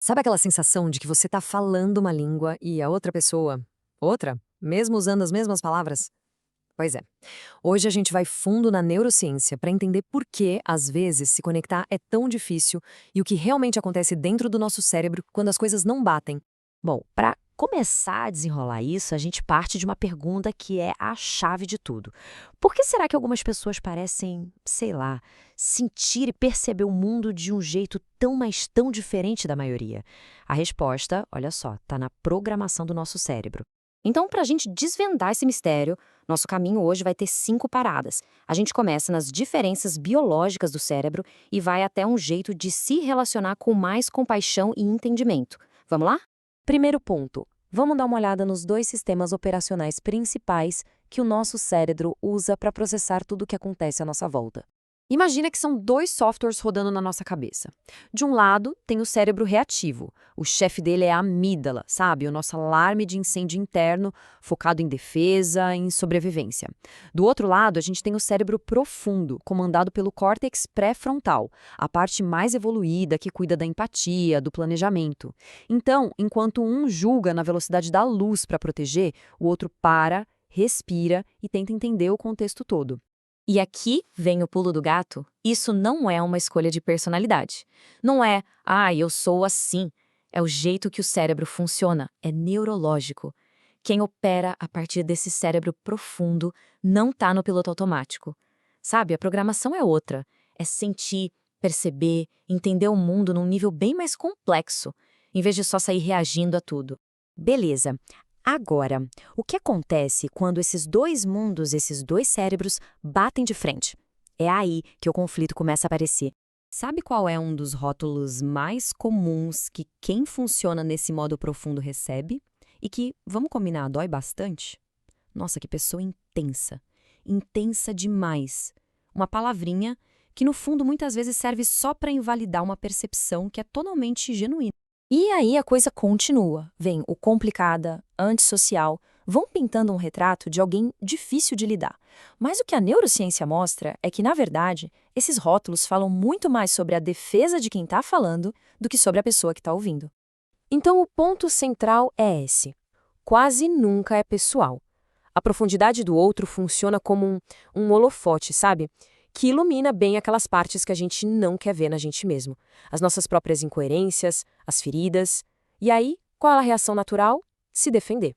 Sabe aquela sensação de que você tá falando uma língua e a outra pessoa, outra, mesmo usando as mesmas palavras? Pois é. Hoje a gente vai fundo na neurociência para entender por que, às vezes, se conectar é tão difícil e o que realmente acontece dentro do nosso cérebro quando as coisas não batem. Bom, para começar a desenrolar isso, a gente parte de uma pergunta que é a chave de tudo. Por que será que algumas pessoas parecem, sei lá, sentir e perceber o mundo de um jeito tão, mas tão diferente da maioria? A resposta, olha só, está na programação do nosso cérebro. Então, para a gente desvendar esse mistério, nosso caminho hoje vai ter 5 paradas. A gente começa nas diferenças biológicas do cérebro e vai até um jeito de se relacionar com mais compaixão e entendimento. Vamos lá? Primeiro ponto, vamos dar uma olhada nos dois sistemas operacionais principais que o nosso cérebro usa para processar tudo o que acontece à nossa volta. Imagina que são dois softwares rodando na nossa cabeça. De um lado, tem o cérebro reativo. O chefe dele é a amígdala, sabe? O nosso alarme de incêndio interno, focado em defesa, em sobrevivência. Do outro lado, a gente tem o cérebro profundo, comandado pelo córtex pré-frontal, a parte mais evoluída que cuida da empatia, do planejamento. Então, enquanto um julga na velocidade da luz para proteger, o outro para, respira e tenta entender o contexto todo. E aqui vem o pulo do gato. Isso não é uma escolha de personalidade. Não é, eu sou assim. É o jeito que o cérebro funciona. É neurológico. Quem opera a partir desse cérebro profundo não está no piloto automático. Sabe, a programação é outra. É sentir, perceber, entender o mundo num nível bem mais complexo, em vez de só sair reagindo a tudo. Beleza. Agora, o que acontece quando esses dois mundos, esses dois cérebros, batem de frente? É aí que o conflito começa a aparecer. Sabe qual é um dos rótulos mais comuns que quem funciona nesse modo profundo recebe? E que, vamos combinar, dói bastante? Nossa, que pessoa intensa. Intensa demais. Uma palavrinha que, no fundo, muitas vezes serve só para invalidar uma percepção que é totalmente genuína. E aí a coisa continua. Vem o complicada, antissocial, vão pintando um retrato de alguém difícil de lidar. Mas o que a neurociência mostra é que, na verdade, esses rótulos falam muito mais sobre a defesa de quem está falando do que sobre a pessoa que está ouvindo. Então o ponto central é esse. Quase nunca é pessoal. A profundidade do outro funciona como um holofote, sabe? Que ilumina bem aquelas partes que a gente não quer ver na gente mesmo. As nossas próprias incoerências, as feridas. E aí, qual é a reação natural? Se defender.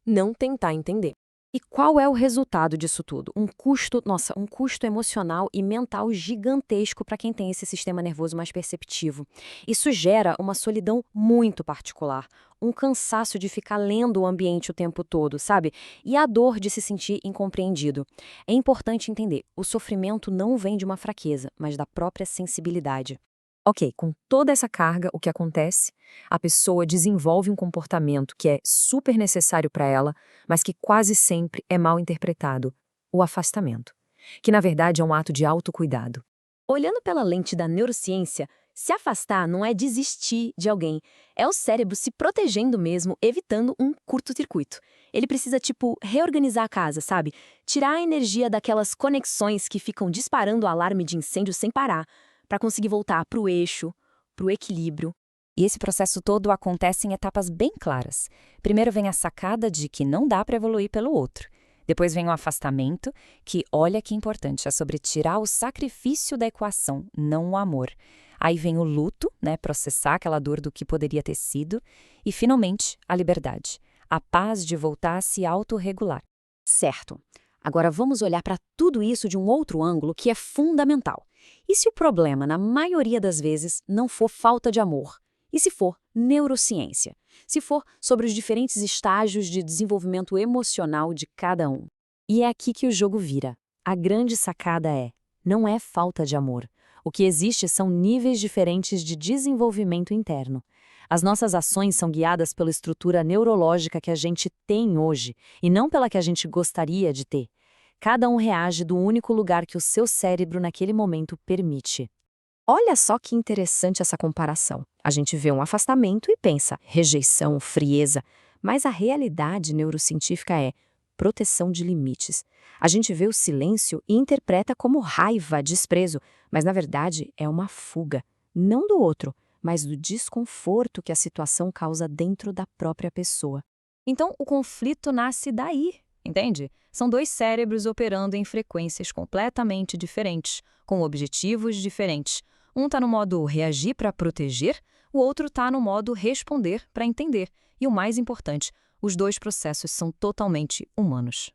Não tentar entender. E qual é o resultado disso tudo? Um custo emocional e mental gigantesco para quem tem esse sistema nervoso mais perceptivo. Isso gera uma solidão muito particular, um cansaço de ficar lendo o ambiente o tempo todo, sabe? E a dor de se sentir incompreendido. É importante entender, o sofrimento não vem de uma fraqueza, mas da própria sensibilidade. Ok, com toda essa carga, o que acontece? A pessoa desenvolve um comportamento que é super necessário para ela, mas que quase sempre é mal interpretado: o afastamento, que na verdade é um ato de autocuidado. Olhando pela lente da neurociência, se afastar não é desistir de alguém, é o cérebro se protegendo mesmo, evitando um curto-circuito. Ele precisa, reorganizar a casa, sabe? Tirar a energia daquelas conexões que ficam disparando o alarme de incêndio sem parar, para conseguir voltar para o eixo, para o equilíbrio. E esse processo todo acontece em etapas bem claras. Primeiro vem a sacada de que não dá para evoluir pelo outro. Depois vem o afastamento, que, olha que importante, é sobre tirar o sacrifício da equação, não o amor. Aí vem o luto, né, processar aquela dor do que poderia ter sido. E, finalmente, a liberdade, a paz de voltar a se autorregular. Certo. Agora vamos olhar para tudo isso de um outro ângulo que é fundamental. E se o problema, na maioria das vezes, não for falta de amor? E se for neurociência? Se for sobre os diferentes estágios de desenvolvimento emocional de cada um? E é aqui que o jogo vira. A grande sacada é: não é falta de amor. O que existe são níveis diferentes de desenvolvimento interno. As nossas ações são guiadas pela estrutura neurológica que a gente tem hoje, e não pela que a gente gostaria de ter. Cada um reage do único lugar que o seu cérebro naquele momento permite. Olha só que interessante essa comparação. A gente vê um afastamento e pensa rejeição, frieza, mas a realidade neurocientífica é proteção de limites. A gente vê o silêncio e interpreta como raiva, desprezo, mas na verdade é uma fuga, não do outro, mas do desconforto que a situação causa dentro da própria pessoa. Então, o conflito nasce daí, entende? São dois cérebros operando em frequências completamente diferentes, com objetivos diferentes. Um está no modo reagir para proteger, o outro está no modo responder para entender. E o mais importante, os dois processos são totalmente humanos.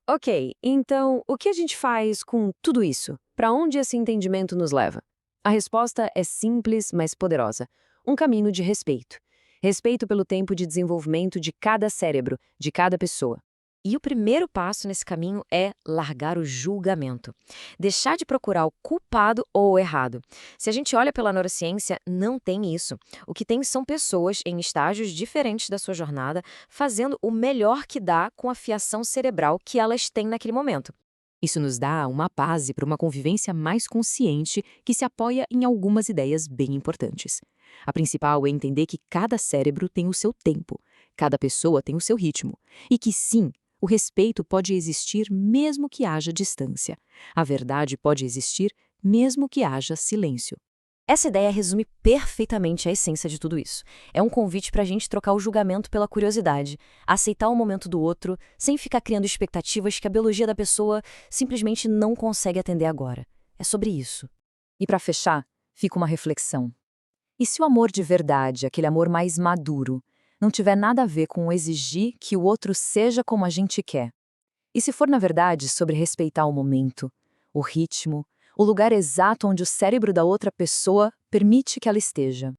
Ok, então o que a gente faz com tudo isso? Para onde esse entendimento nos leva? A resposta é simples, mas poderosa. Um caminho de respeito. Respeito pelo tempo de desenvolvimento de cada cérebro, de cada pessoa. E o primeiro passo nesse caminho é largar o julgamento. Deixar de procurar o culpado ou o errado. Se a gente olha pela neurociência, não tem isso. O que tem são pessoas em estágios diferentes da sua jornada, fazendo o melhor que dá com a fiação cerebral que elas têm naquele momento. Isso nos dá uma base para uma convivência mais consciente que se apoia em algumas ideias bem importantes. A principal é entender que cada cérebro tem o seu tempo, cada pessoa tem o seu ritmo, e que sim, o respeito pode existir mesmo que haja distância. A verdade pode existir mesmo que haja silêncio. Essa ideia resume perfeitamente a essência de tudo isso. É um convite para a gente trocar o julgamento pela curiosidade, aceitar o momento do outro, sem ficar criando expectativas que a biologia da pessoa simplesmente não consegue atender agora. É sobre isso. E para fechar, fica uma reflexão. E se o amor de verdade, aquele amor mais maduro, não tiver nada a ver com exigir que o outro seja como a gente quer? E se for, na verdade, sobre respeitar o momento, o ritmo, o lugar exato onde o cérebro da outra pessoa permite que ela esteja?